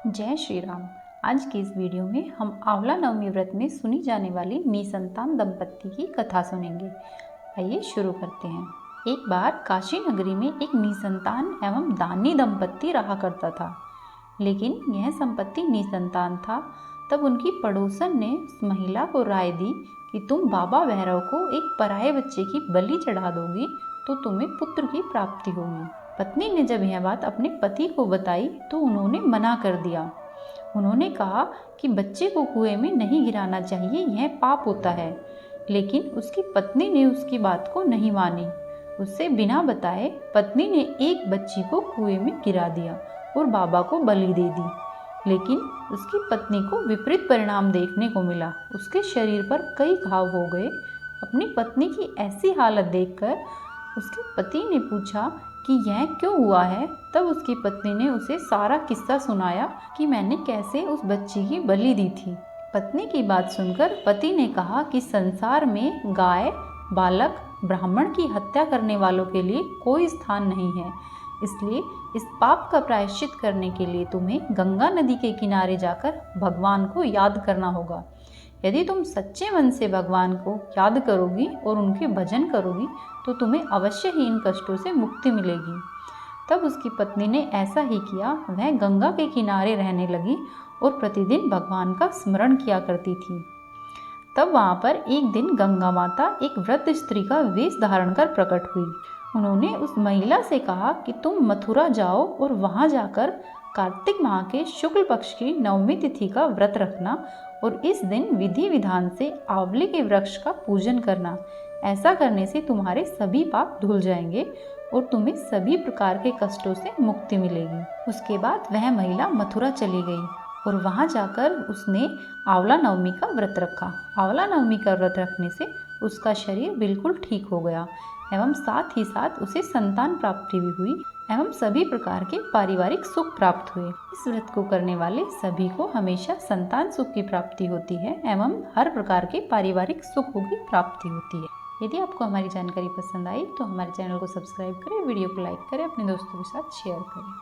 जय श्री राम। आज की इस वीडियो में हम आंवला नवमी व्रत में सुनी जाने वाली निसंतान दंपत्ति की कथा सुनेंगे। आइए शुरू करते हैं। एक बार काशी नगरी में एक निसंतान एवं दानी दंपत्ति रहा करता था, लेकिन यह संपत्ति निसंतान था। तब उनकी पड़ोसन ने उस महिला को राय दी कि तुम बाबा भैरव को एक पराये बच्चे की बलि चढ़ा दोगी तो तुम्हें पुत्र की प्राप्ति होगी। पत्नी ने जब यह बात अपने पति को बताई तो उन्होंने मना कर दिया। उन्होंने कहा कि बच्चे को कुएं में नहीं गिराना चाहिए, यह पाप होता है। लेकिन उसकी पत्नी ने उसकी बात को नहीं मानी। उससे बिना बताए पत्नी ने एक बच्ची को कुएं में गिरा दिया और बाबा को बलि दे दी। लेकिन उसकी पत्नी को विपरीत परिणाम देखने को मिला। उसके शरीर पर कई घाव हो गए। अपनी पत्नी की ऐसी हालत देखकर उसके पति ने पूछा कि यह क्यों हुआ है। तब उसकी पत्नी ने उसे सारा किस्सा सुनाया कि मैंने कैसे उस बच्ची की बलि दी थी। पत्नी की बात सुनकर पति ने कहा कि संसार में गाय, बालक, ब्राह्मण की हत्या करने वालों के लिए कोई स्थान नहीं है। इसलिए इस पाप का प्रायश्चित करने के लिए तुम्हें गंगा नदी के किनारे जाकर भगवान को याद करना होगा। यदि तुम सच्चे मन से भगवान को याद करोगी और उनके भजन करोगी तो तुम्हें अवश्य ही इन कष्टों से मुक्ति मिलेगी। तब उसकी पत्नी ने ऐसा ही किया। वह गंगा के किनारे रहने लगी और प्रतिदिन भगवान का स्मरण किया करती थी। तब वहाँ पर एक दिन गंगा माता एक वृद्ध स्त्री का वेश धारण कर प्रकट हुई। उन्होंने उस महिला से कहा कि तुम मथुरा जाओ और वहाँ जाकर कार्तिक माह के शुक्ल पक्ष की नवमी तिथि का व्रत रखना और इस दिन विधि विधान से आंवले के वृक्ष का पूजन करना। ऐसा करने से तुम्हारे सभी पाप धुल जाएंगे और तुम्हें सभी प्रकार के कष्टों से मुक्ति मिलेगी। उसके बाद वह महिला मथुरा चली गई और वहां जाकर उसने आंवला नवमी का व्रत रखा। आंवला नवमी का व्रत रखने से उसका शरीर बिल्कुल ठीक हो गया एवं साथ ही साथ उसे संतान प्राप्ति भी हुई एवं सभी प्रकार के पारिवारिक सुख प्राप्त हुए। इस व्रत को करने वाले सभी को हमेशा संतान सुख की प्राप्ति होती है एवं हर प्रकार के पारिवारिक सुखों की प्राप्ति होती है। यदि आपको हमारी जानकारी पसंद आई तो हमारे चैनल को सब्सक्राइब करें, वीडियो को लाइक करें, अपने दोस्तों के साथ शेयर करें।